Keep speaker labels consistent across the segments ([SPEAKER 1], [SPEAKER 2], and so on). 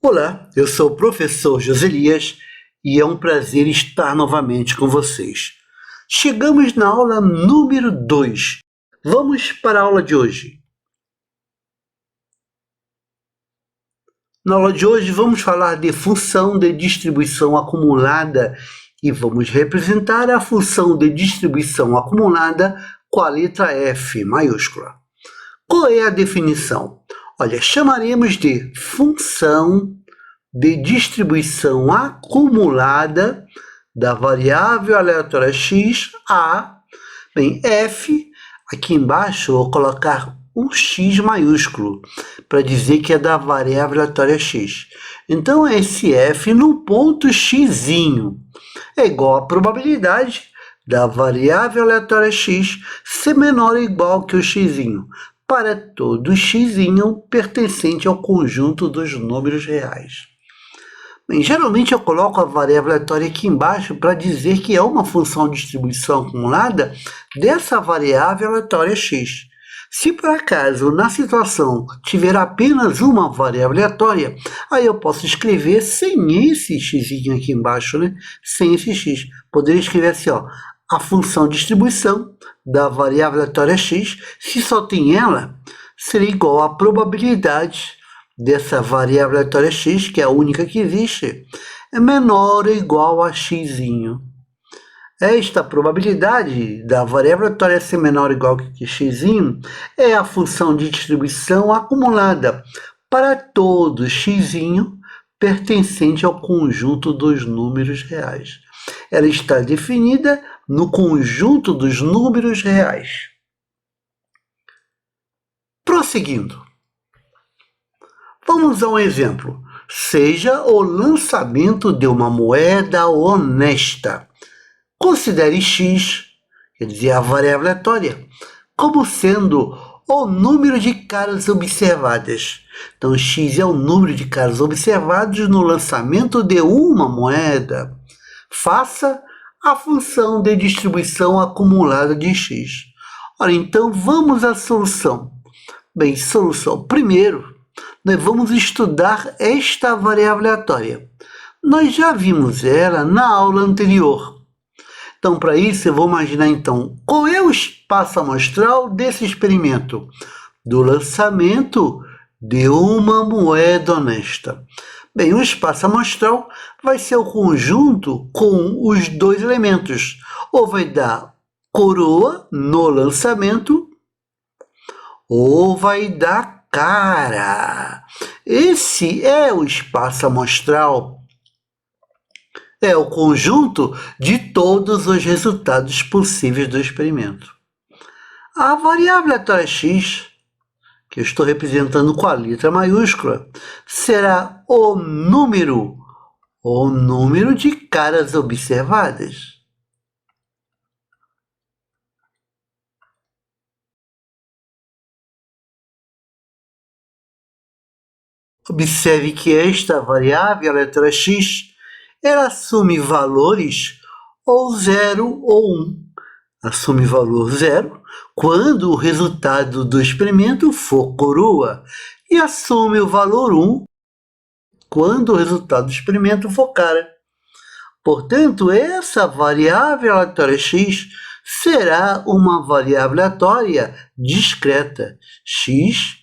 [SPEAKER 1] Olá, eu sou o professor Joselias e é um prazer estar novamente com vocês. Chegamos na aula número 2. Vamos para a aula de hoje. Na aula de hoje vamos falar de função de distribuição acumulada e vamos representar a função de distribuição acumulada com a letra F maiúscula. Qual é a definição? Olha, chamaremos de função de distribuição acumulada da variável aleatória x a, f, aqui embaixo eu vou colocar um x maiúsculo, para dizer que é da variável aleatória x. Então, esse f no ponto x é igual à probabilidade da variável aleatória x ser menor ou igual que o x, para todo x pertencente ao conjunto dos números reais. Bem, geralmente eu coloco a variável aleatória aqui embaixo para dizer que é uma função de distribuição acumulada dessa variável aleatória x. Se por acaso na situação tiver apenas uma variável aleatória, aí eu posso escrever sem esse x aqui embaixo, né? Sem esse x. Poderia escrever assim, ó, a função de distribuição da variável aleatória x, se só tem ela, seria igual à probabilidade dessa variável aleatória x, que é a única que existe, é menor ou igual a x. Esta probabilidade da variável aleatória ser menor ou igual que x é a função de distribuição acumulada para todo x pertencente ao conjunto dos números reais. Ela está definida no conjunto dos números reais. Prosseguindo. Vamos a um exemplo. Seja o lançamento de uma moeda honesta. Considere x, quer dizer, a variável aleatória, como sendo o número de caras observadas. Então, x é o número de caras observados no lançamento de uma moeda. Faça a função de distribuição acumulada de x. Ora, então, vamos à solução. Bem, solução. Primeiro, nós vamos estudar esta variável aleatória. Nós já vimos ela na aula anterior. Então, para isso, eu vou imaginar, então, qual é o espaço amostral desse experimento? Do lançamento de uma moeda honesta. Bem, o espaço amostral vai ser o conjunto com os dois elementos. Ou vai dar coroa no lançamento, ou vai dar cara. Esse é o espaço amostral. É o conjunto de todos os resultados possíveis do experimento. A variável aleatória x, que eu estou representando com a letra maiúscula, será o número de caras observadas. Observe que esta variável, a letra x, ela assume valores ou 0 ou 1. Assume valor 0 quando o resultado do experimento for coroa e assume o valor 1 quando o resultado do experimento for cara. Portanto, essa variável aleatória x será uma variável aleatória discreta. X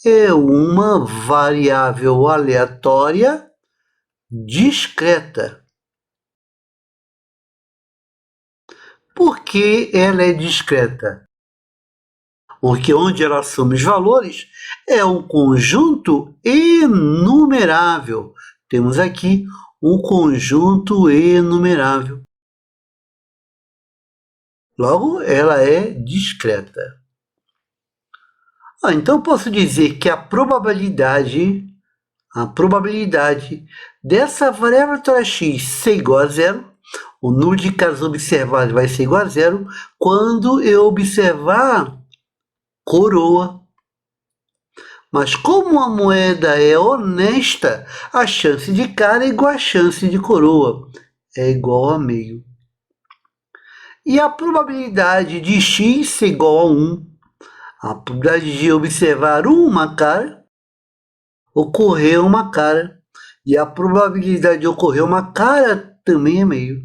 [SPEAKER 1] é uma variável aleatória discreta. Por que ela é discreta? Porque onde ela assume os valores é um conjunto enumerável. Temos aqui um conjunto enumerável. Logo, ela é discreta. Então, posso dizer que a probabilidade dessa variável aleatória x ser igual a 0, o número de casos observados vai ser igual a 0 quando eu observar coroa. Mas como a moeda é honesta, a chance de cara é igual à chance de coroa, é igual a meio. E a probabilidade de x ser igual a 1, a probabilidade de observar uma cara, ocorrer uma cara, E a probabilidade de ocorrer uma cara também é meio.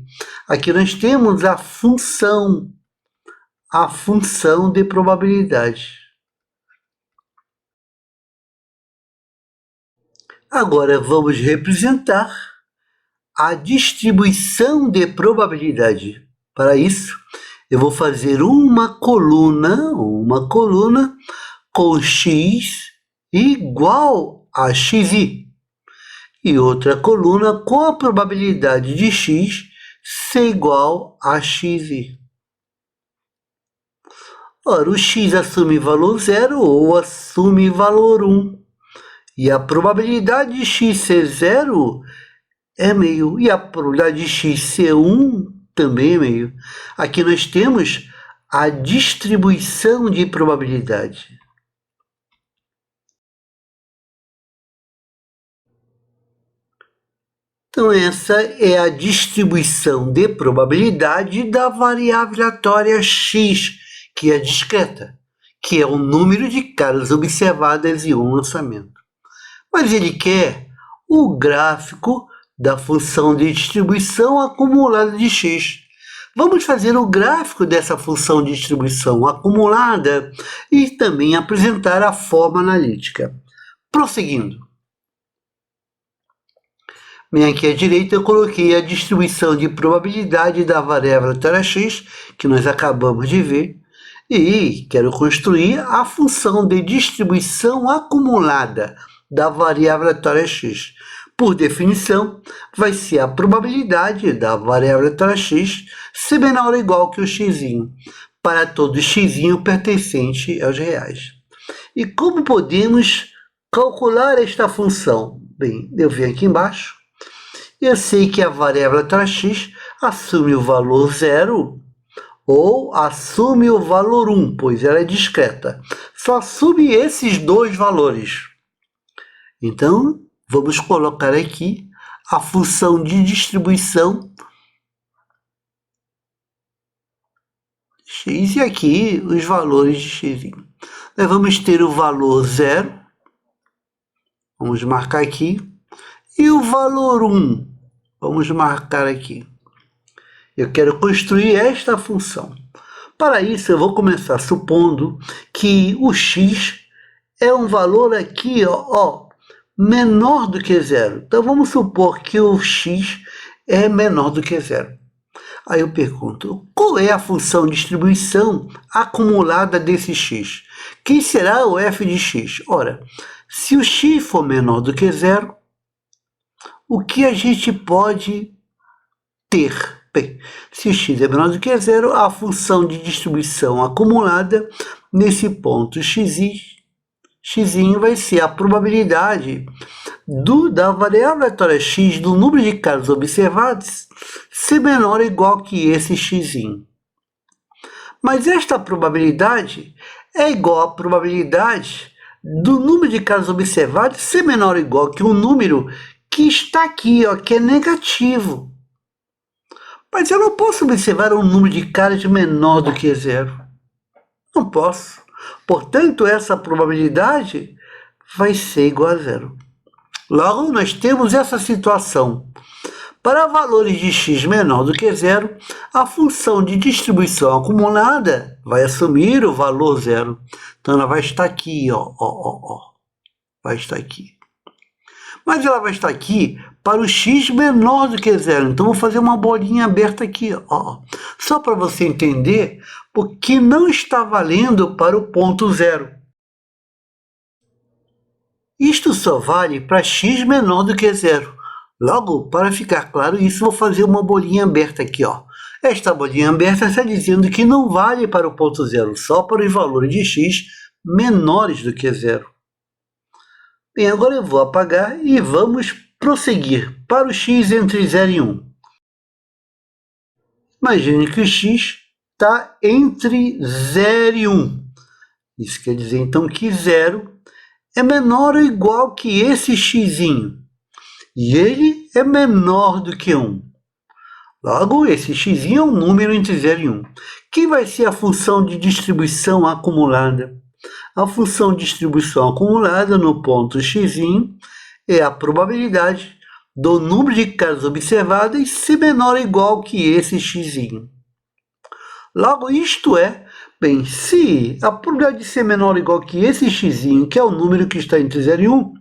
[SPEAKER 1] Aqui nós temos a função de probabilidade. Agora vamos representar a distribuição de probabilidade. Para isso, eu vou fazer uma coluna com x igual a xi e outra coluna com a probabilidade de x ser igual a xi. Ora, o x assume valor 0 ou assume valor 1. E a probabilidade de x ser 0 é meio. E a probabilidade de x ser 1 também é meio. Aqui nós temos a distribuição de probabilidade. Então, essa é a distribuição de probabilidade da variável aleatória x, que é discreta, que é o número de caras observadas em um lançamento. Mas ele quer o gráfico da função de distribuição acumulada de x. Vamos fazer o gráfico dessa função de distribuição acumulada e também apresentar a forma analítica. Prosseguindo. Bem, aqui à direita eu coloquei a distribuição de probabilidade da variável aleatória x, que nós acabamos de ver, e quero construir a função de distribuição acumulada da variável aleatória x. Por definição, vai ser a probabilidade da variável aleatória x ser menor ou igual que o x para todo x pertencente aos reais. E como podemos calcular esta função? Bem, eu venho aqui embaixo. Eu sei que a variável aleatória x assume o valor 0 ou assume o valor 1, pois ela é discreta. Só assume esses dois valores. Então, vamos colocar aqui a função de distribuição x e aqui os valores de x. Nós vamos ter o valor 0, vamos marcar aqui, e o valor 1, vamos marcar aqui. Eu quero construir esta função. Para isso, eu vou começar supondo que o x é um valor aqui, menor do que 0. Então, vamos supor que o x é menor do que 0. Aí eu pergunto, qual é a função de distribuição acumulada desse x? Quem será o f de x? Ora, se o x for menor do que 0, o que a gente pode ter? Bem, se o x é menor do que 0, a função de distribuição acumulada nesse ponto x vai ser a probabilidade da variável aleatória x do número de casos observados ser menor ou igual que esse x. Mas esta probabilidade é igual à probabilidade do número de casos observados ser menor ou igual que o número que está aqui, que é negativo. Mas eu não posso observar um número de caras menor do que 0. Não posso. Portanto, essa probabilidade vai ser igual a 0. Logo, nós temos essa situação. Para valores de x menor do que 0, a função de distribuição acumulada vai assumir o valor 0. Então, ela vai estar aqui, vai estar aqui. Mas ela vai estar aqui para o x menor do que 0. Então, vou fazer uma bolinha aberta aqui, só para você entender porque não está valendo para o ponto 0. Isto só vale para x menor do que 0. Logo, para ficar claro isso, vou fazer uma bolinha aberta aqui. Esta bolinha aberta está dizendo que não vale para o ponto 0, só para os valores de x menores do que 0. Bem, agora eu vou apagar e vamos prosseguir para o x entre 0 e 1. Imagine que o x está entre 0 e 1. Isso quer dizer, então, que 0 é menor ou igual que esse x. E ele é menor do que 1. Logo, esse x é um número entre 0 e 1. Quem vai ser a função de distribuição acumulada? A função de distribuição acumulada no ponto x é a probabilidade do número de caras observadas se menor ou igual que esse x. Logo, isto é, bem, se a probabilidade de ser menor ou igual que esse x, que é o número que está entre 0 e 1,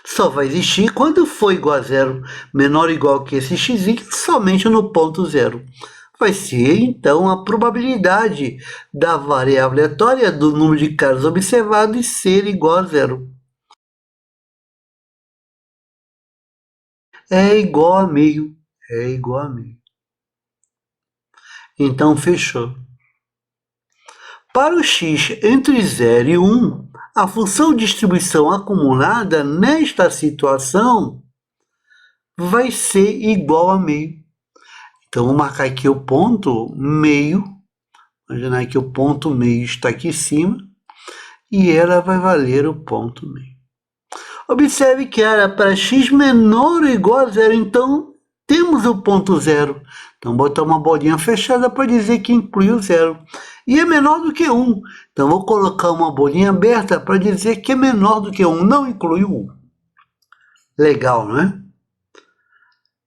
[SPEAKER 1] só vai existir quando for igual a 0, menor ou igual que esse x, somente no ponto 0. Vai ser, então, a probabilidade da variável aleatória do número de caras observados ser igual a 0. É igual a meio. É igual a meio. Então, fechou. Para o x entre 0 e 1, a função de distribuição acumulada nesta situação vai ser igual a meio. Então, vou marcar aqui o ponto meio. Imaginar que o ponto meio está aqui em cima. E ela vai valer o ponto meio. Observe que era para x menor ou igual a 0. Então, temos o ponto 0. Então, botar uma bolinha fechada para dizer que inclui o 0. E é menor do que 1. Então, vou colocar uma bolinha aberta para dizer que é menor do que 1. Não inclui o 1. Legal, não é?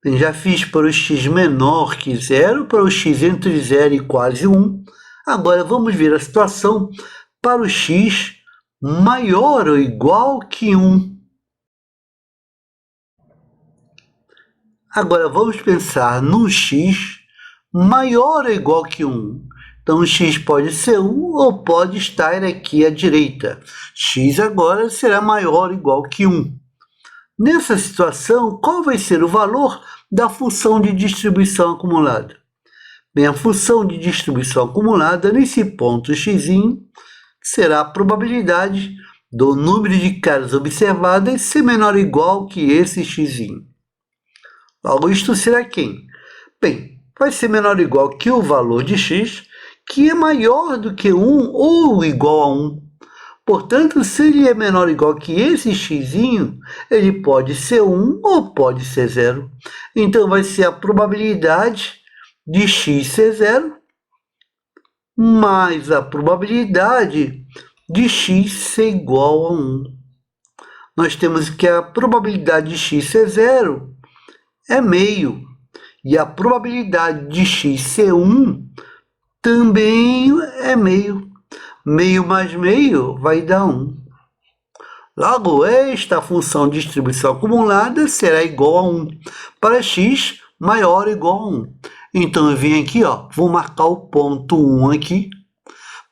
[SPEAKER 1] Já fiz para o x menor que 0, para o x entre 0 e quase 1. Agora, vamos ver a situação para o x maior ou igual que 1. Agora, vamos pensar no x maior ou igual que 1. Então, o x pode ser 1 ou pode estar aqui à direita. X agora será maior ou igual que 1. Nessa situação, qual vai ser o valor da função de distribuição acumulada? Bem, a função de distribuição acumulada nesse ponto x será a probabilidade do número de caras observadas ser menor ou igual que esse x. Logo, isto será quem? Bem, vai ser menor ou igual que o valor de x, que é maior do que 1 ou igual a 1. Portanto, se ele é menor ou igual que esse x, ele pode ser 1 ou pode ser 0. Então, vai ser a probabilidade de x ser 0 mais a probabilidade de x ser igual a 1. Nós temos que a probabilidade de x ser 0 é meio. E a probabilidade de x ser 1 também é meio. Meio mais meio vai dar 1. Logo, esta função de distribuição acumulada será igual a 1 para x maior ou igual a 1. Então, eu venho aqui, vou marcar o ponto 1 aqui.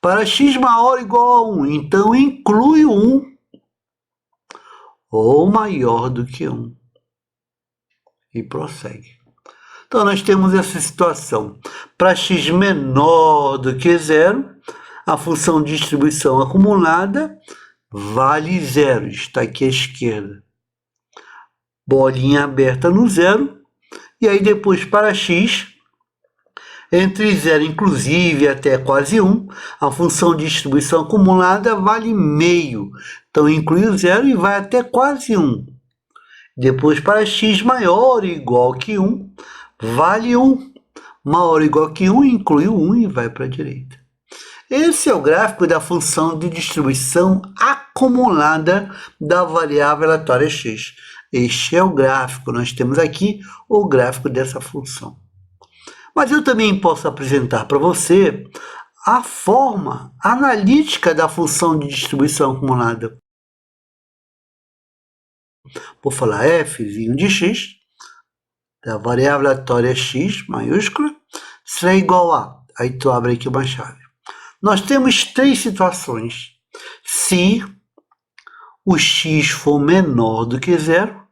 [SPEAKER 1] Para x maior ou igual a 1, então inclui o 1 ou maior do que 1. E prossegue. Então, nós temos essa situação. Para x menor do que 0, a função de distribuição acumulada vale 0. Está aqui à esquerda. Bolinha aberta no 0. E aí, depois, para x, entre 0, inclusive, até quase 1, a função de distribuição acumulada vale meio. Então, inclui o 0 e vai até quase 1. Depois, para x maior ou igual que 1, vale 1. Maior ou igual que 1, inclui o 1 e vai para a direita. Esse é o gráfico da função de distribuição acumulada da variável aleatória x. Este é o gráfico. Nós temos aqui o gráfico dessa função. Mas eu também posso apresentar para você a forma analítica da função de distribuição acumulada. Vou falar f de x, da variável aleatória x maiúscula, será igual a... Aí tu abre aqui uma chave. Nós temos 3 situações. Se o x for menor do que 0,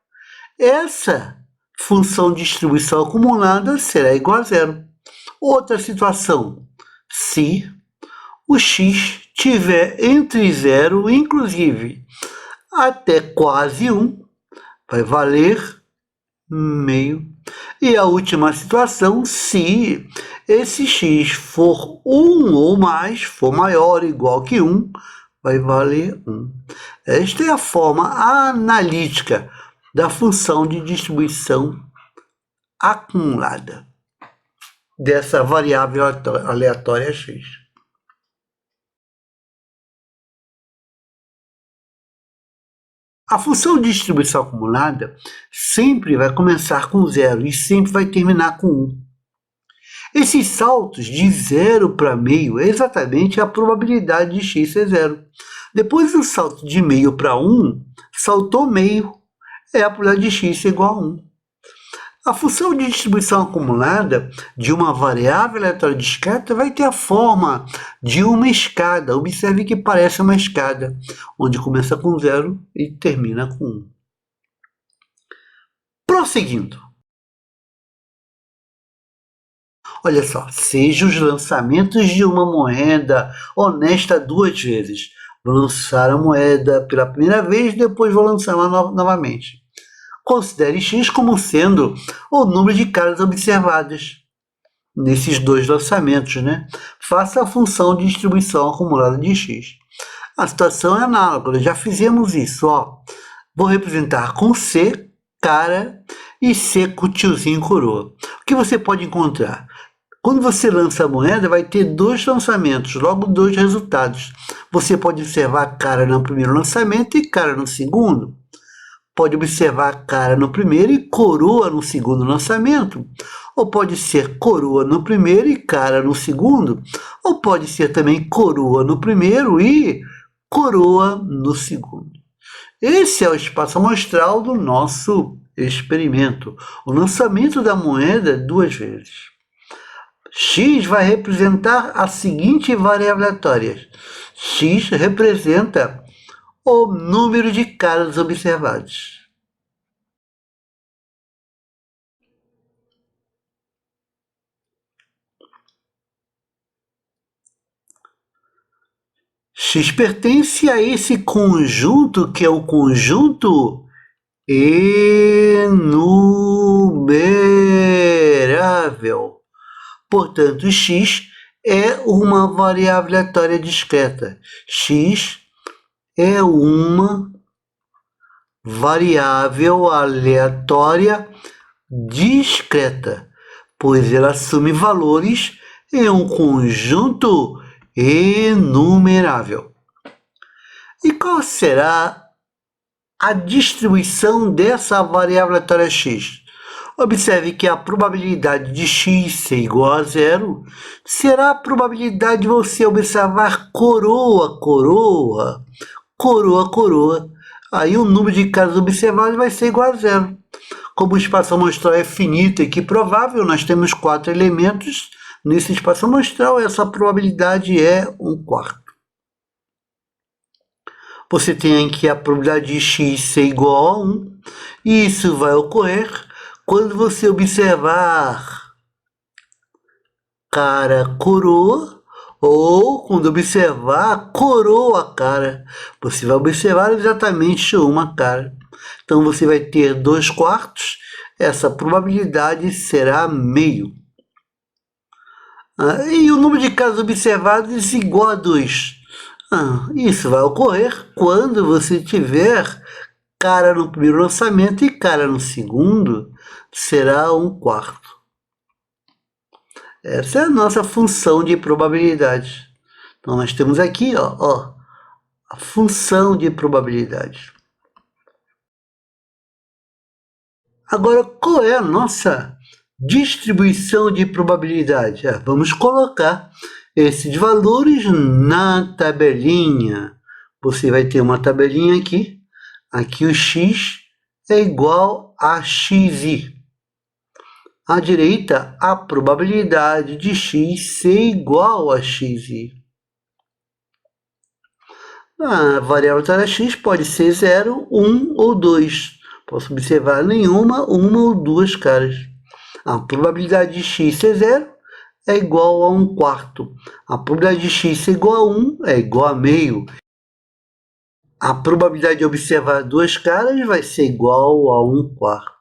[SPEAKER 1] essa função de distribuição acumulada será igual a 0. Outra situação, se o x tiver entre 0, inclusive, até quase 1, vai valer meio. E a última situação, se esse x for 1 ou mais, for maior ou igual que 1, vai valer 1. Esta é a forma analítica da função de distribuição acumulada dessa variável aleatória x. A função de distribuição acumulada sempre vai começar com 0 e sempre vai terminar com 1. Esses saltos de 0 para meio é exatamente a probabilidade de x ser 0. Depois do salto de meio para 1, saltou meio, é a probabilidade de x ser igual a 1. A função de distribuição acumulada de uma variável aleatória discreta vai ter a forma de uma escada. Observe que parece uma escada, onde começa com 0 e termina com 1. Prosseguindo. Olha só, seja os lançamentos de uma moeda honesta 2 vezes. Vou lançar a moeda pela primeira vez, depois vou lançá-la novamente. Considere x como sendo o número de caras observadas nesses 2 lançamentos, né? Faça a função de distribuição acumulada de x. A situação é análoga, nós já fizemos isso, ó. Vou representar com C, cara, e C com tiozinho coroa. O que você pode encontrar? Quando você lança a moeda, vai ter 2 lançamentos, logo 2 resultados. Você pode observar cara no primeiro lançamento e cara no segundo. Pode observar cara no primeiro e coroa no segundo lançamento. Ou pode ser coroa no primeiro e cara no segundo. Ou pode ser também coroa no primeiro e coroa no segundo. Esse é o espaço amostral do nosso experimento. O lançamento da moeda 2 vezes. X vai representar a seguinte variável aleatória. X representa o número de caras observados. X pertence a esse conjunto, que é o conjunto enumerável. Portanto, x é uma variável aleatória discreta. X é uma variável aleatória discreta, pois ela assume valores em um conjunto enumerável. E qual será a distribuição dessa variável aleatória x? Observe que a probabilidade de x ser igual a 0 será a probabilidade de você observar coroa, coroa, coroa, coroa. Aí o número de casos observados vai ser igual a 0. Como o espaço amostral é finito e que provável, nós temos 4 elementos nesse espaço amostral, essa probabilidade é 1/4. Você tem aqui a probabilidade de x ser igual a 1, e isso vai ocorrer quando você observar cara coroa, ou quando observar coroa cara. Você vai observar exatamente uma cara. Então você vai ter 2/4, essa probabilidade será meio. E o número de casos observados é igual a 2. Isso vai ocorrer quando você tiver cara no primeiro lançamento e cara no segundo, será 1/4. Essa é a nossa função de probabilidade. Então, nós temos aqui a função de probabilidade. Agora, qual é a nossa distribuição de probabilidade? Vamos colocar esses valores na tabelinha. Você vai ter uma tabelinha aqui. Aqui o x é igual a xi. À direita, a probabilidade de x ser igual a xi. A variável aleatória x pode ser 0, 1 ou 2. Posso observar nenhuma, uma ou duas caras. A probabilidade de x ser 0 é igual a 1/4. A probabilidade de x ser igual a 1 é igual a meio. A probabilidade de observar duas caras vai ser igual a 1/4.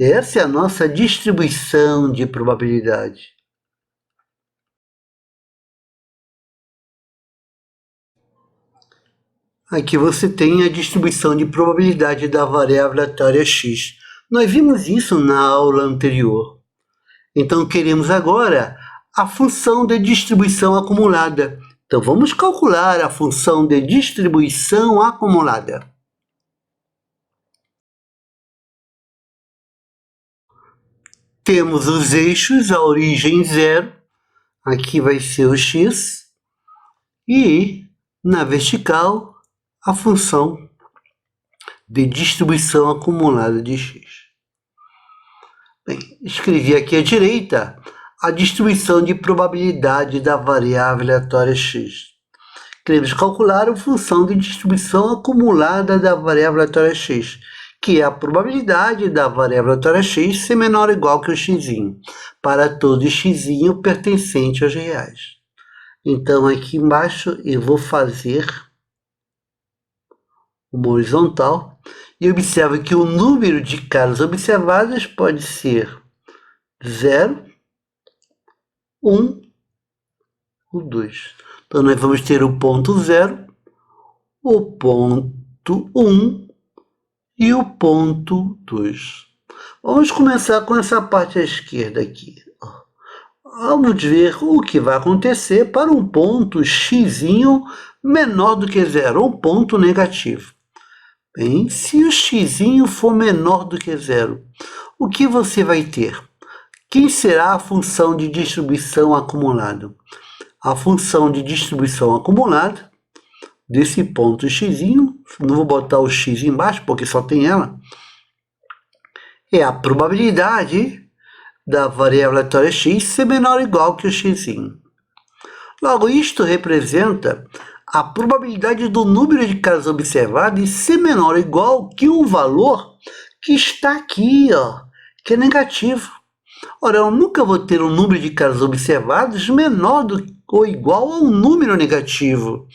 [SPEAKER 1] Essa é a nossa distribuição de probabilidade. Aqui você tem a distribuição de probabilidade da variável aleatória x. Nós vimos isso na aula anterior. Então, queremos agora a função de distribuição acumulada. Então, vamos calcular a função de distribuição acumulada. temos os eixos, a origem 0, aqui vai ser o x, e na vertical a função de distribuição acumulada de x. Bem, escrevi aqui à direita a distribuição de probabilidade da variável aleatória x. Queremos calcular a função de distribuição acumulada da variável aleatória x, que é a probabilidade da variável aleatória x ser menor ou igual que o x, para todo x pertencente aos reais. Então, aqui embaixo eu vou fazer uma horizontal e observe que o número de caras observadas pode ser 0, 1 ou 2. Então, nós vamos ter o ponto 0, o ponto 1 e o ponto 2. Vamos começar com essa parte à esquerda aqui. Vamos ver o que vai acontecer para um ponto x menor do que 0, um ponto negativo. Bem, se o x for menor do que 0, o que você vai ter? Quem será a função de distribuição acumulada? A função de distribuição acumulada desse ponto x, não vou botar o x embaixo porque só tem ela, é a probabilidade da variável aleatória x ser menor ou igual que o x. Logo, isto representa a probabilidade do número de casos observados ser menor ou igual que um valor que está aqui, que é negativo. Ora, eu nunca vou ter um número de casos observados menor ou igual a um número negativo.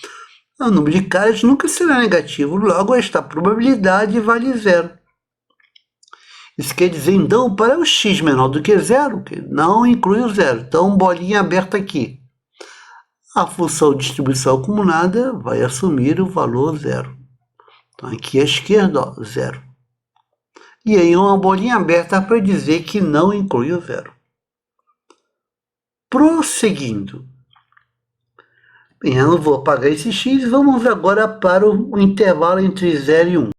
[SPEAKER 1] O número de casos nunca será negativo, logo esta probabilidade vale 0. Isso quer dizer, então, para o x menor do que 0, que não inclui o 0, então bolinha aberta aqui. A função de distribuição acumulada vai assumir o valor 0. Então, aqui à esquerda, 0. E aí uma bolinha aberta para dizer que não inclui o 0. Prosseguindo. Bem, eu não vou apagar esse x, vamos agora para o intervalo entre 0 e 1.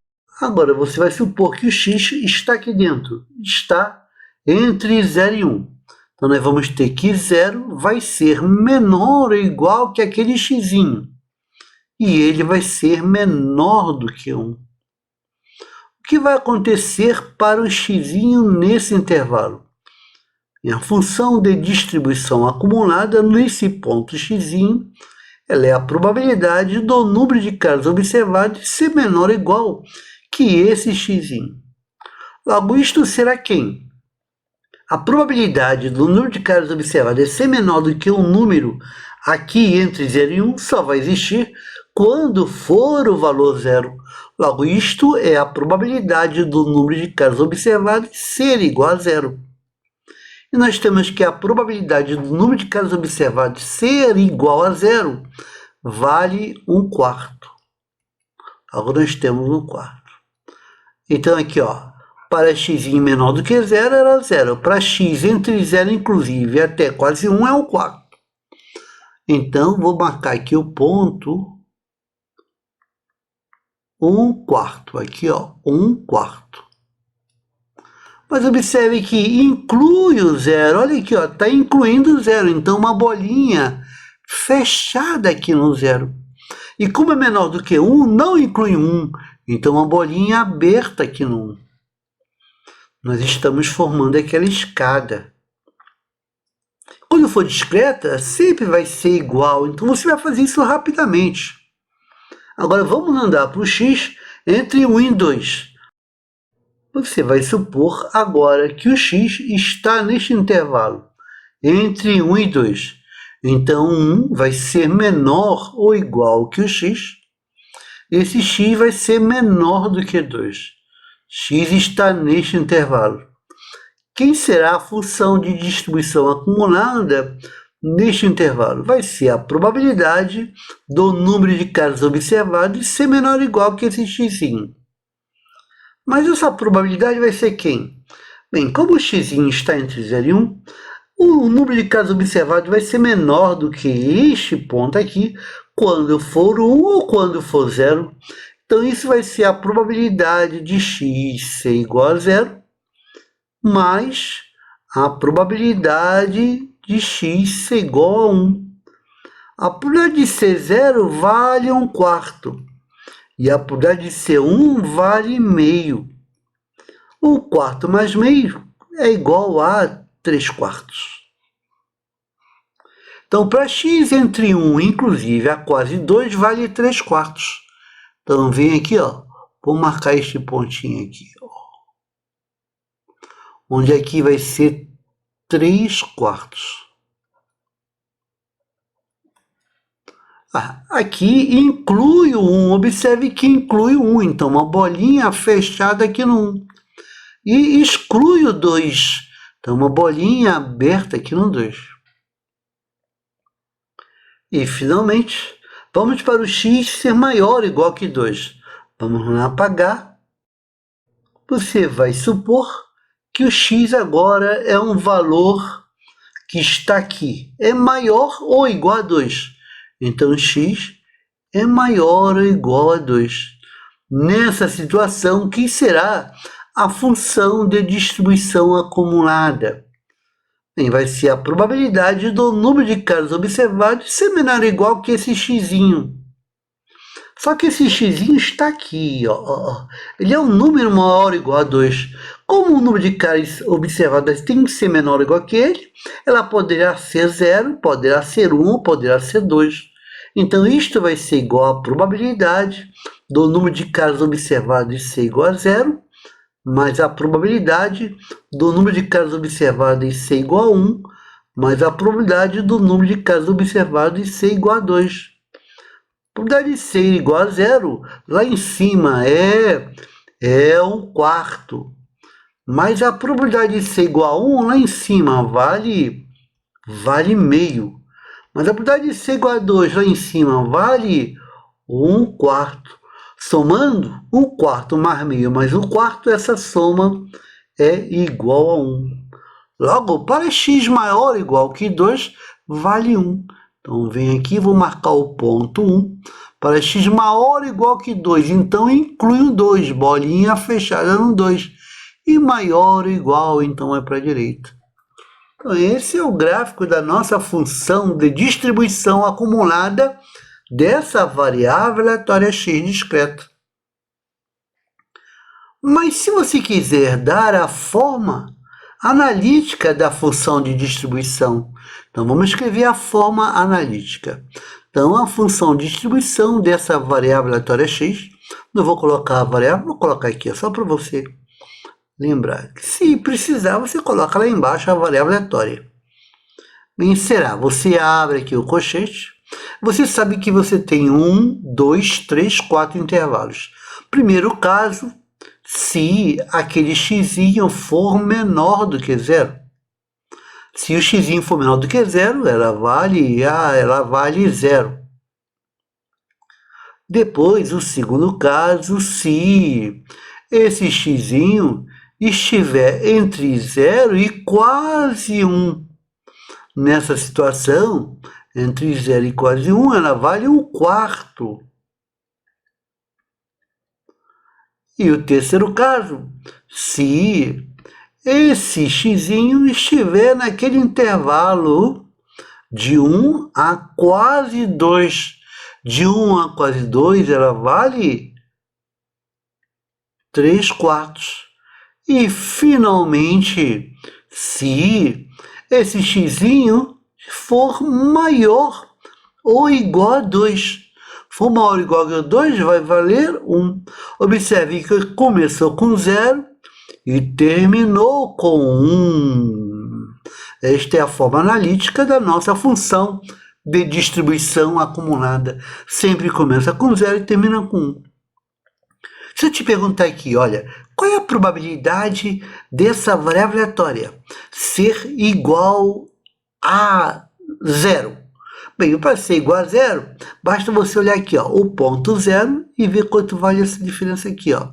[SPEAKER 1] Agora, você vai supor que o x está aqui dentro, está entre 0 e 1. Então, nós vamos ter que 0 vai ser menor ou igual que aquele x. E ele vai ser menor do que 1. O que vai acontecer para o x nesse intervalo? A função de distribuição acumulada nesse ponto x, ela é a probabilidade do número de casos observados ser menor ou igual que esse x. Logo, isto será quem? A probabilidade do número de casos observados ser menor do que um número aqui entre 0 e 1 só vai existir quando for o valor 0. Logo, isto é a probabilidade do número de casos observados ser igual a 0. E nós temos que a probabilidade do número de casos observados ser igual a 0 vale 1/4. Agora nós temos 1/4. Então aqui, para x menor do que 0 era 0. Para x entre 0 inclusive até quase 1 é 1/4. Então vou marcar aqui o ponto 1/4. Aqui, 1/4. Mas observe que inclui o 0. Olha aqui, está incluindo o 0. Então, uma bolinha fechada aqui no 0. E como é menor do que 1, não inclui 1. Então, uma bolinha aberta aqui no 1. Nós estamos formando aquela escada. Quando for discreta, sempre vai ser igual. Então, você vai fazer isso rapidamente. Agora, vamos andar para o x entre 1 e 2. Você vai supor agora que o x está neste intervalo, entre 1 e 2. Então, 1 vai ser menor ou igual que o x. Esse x vai ser menor do que 2. X está neste intervalo. Quem será a função de distribuição acumulada neste intervalo? Vai ser a probabilidade do número de casos observados ser menor ou igual que esse x. Mas essa probabilidade vai ser quem? Bem, como o x está entre 0 e 1, o número de casos observados vai ser menor do que este ponto aqui, quando for 1 ou quando for 0. Então, isso vai ser a probabilidade de x ser igual a 0, mais a probabilidade de x ser igual a 1. A probabilidade de ser 0 vale 1/4. E a probabilidade de ser 1 vale meio. 1/4 mais meio é igual a 3/4. Então, para x entre 1, inclusive, a quase 2, vale 3/4. Então, vem aqui, ó. Vou marcar este pontinho aqui, ó. Onde aqui vai ser 3/4. Aqui inclui o 1. Observe que inclui o 1. Então, uma bolinha fechada aqui no 1. E exclui o 2. Então, uma bolinha aberta aqui no 2. E, finalmente, vamos para o x ser maior ou igual que 2. Vamos lá apagar. Você vai supor que o x agora é um valor que está aqui. É maior ou igual a 2. Então, x é maior ou igual a 2. Nessa situação, que será a função de distribuição acumulada? Bem, vai ser a probabilidade do número de casos observados ser menor ou igual que esse xzinho. Só que esse xzinho está aqui, ó. Ele é um número maior ou igual a 2. Como o número de casos observados tem que ser menor ou igual que ele, ela poderá ser 0, poderá ser 1, poderá ser 2. Então, isto vai ser igual à probabilidade do número de casos observados ser igual a 0, mais a probabilidade do número de casos observados ser igual a 1, mais a probabilidade do número de casos observados ser igual a 2. A probabilidade de ser igual a 0, lá em cima é 1/4. Mas a probabilidade de ser igual a 1, lá em cima, vale meio. Mas a probabilidade de ser igual a 2, lá em cima, vale 1/4. Somando, 1/4 mais meio mais 1/4, essa soma é igual a 1. Logo, para x maior ou igual que 2, vale 1. Então, vem aqui, vou marcar o ponto 1. Para x maior ou igual que 2, então inclui o 2, bolinha fechada no 2. E maior ou igual, então é para a direita. Então, esse é o gráfico da nossa função de distribuição acumulada dessa variável aleatória x discreta. Mas se você quiser dar a forma analítica da função de distribuição, então vamos escrever a forma analítica. Então, a função de distribuição dessa variável aleatória x, não vou colocar a variável, vou colocar aqui, só para você lembrar. Se precisar, você coloca lá embaixo a variável aleatória. Bem, será, você abre aqui o colchete, você sabe que você tem 1, 2, 3, 4 intervalos. Primeiro caso, se aquele xzinho for menor do que 0. Se o xzinho for menor do que 0, ela vale 0. Depois, o segundo caso, se esse xzinho estiver entre 0 e quase 1. Nessa situação, entre 0 e quase 1, ela vale 1/4. E o terceiro caso, se esse xzinho estiver naquele intervalo de 1 a quase 2. De 1 a quase 2, ela vale 3/4. E, finalmente, se esse xzinho for maior ou igual a 2. For maior ou igual a 2, vai valer 1. Observe que começou com 0 e terminou com 1. Esta é a forma analítica da nossa função de distribuição acumulada. Sempre começa com 0 e termina com 1. Se eu te perguntar aqui, olha, qual é a probabilidade dessa variável aleatória ser igual a 0? Bem, para ser igual a 0, basta você olhar aqui, ó, o ponto 0 e ver quanto vale essa diferença aqui, ó.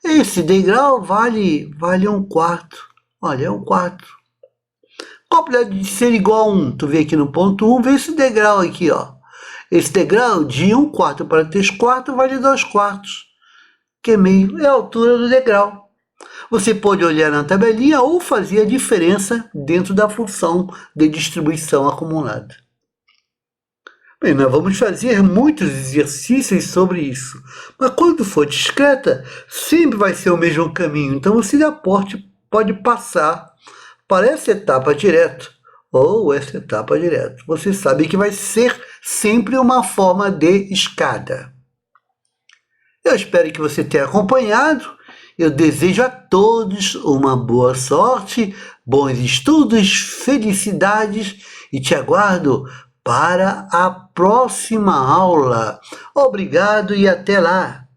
[SPEAKER 1] Esse degrau vale 1/4. Olha, é 1/4. Qual a probabilidade de ser igual a 1? Tu vê aqui no ponto 1, vê esse degrau aqui, ó. Esse degrau de 1/4 para 3/4 vale 2/4, que é meio, é a altura do degrau. Você pode olhar na tabelinha ou fazer a diferença dentro da função de distribuição acumulada. Bem, nós vamos fazer muitos exercícios sobre isso, mas quando for discreta, sempre vai ser o mesmo caminho, então você já pode passar para essa etapa direto, ou essa etapa direto. Você sabe que vai ser sempre uma forma de escada. Eu espero que você tenha acompanhado. Eu desejo a todos uma boa sorte, bons estudos, felicidades e te aguardo para a próxima aula. Obrigado e até lá!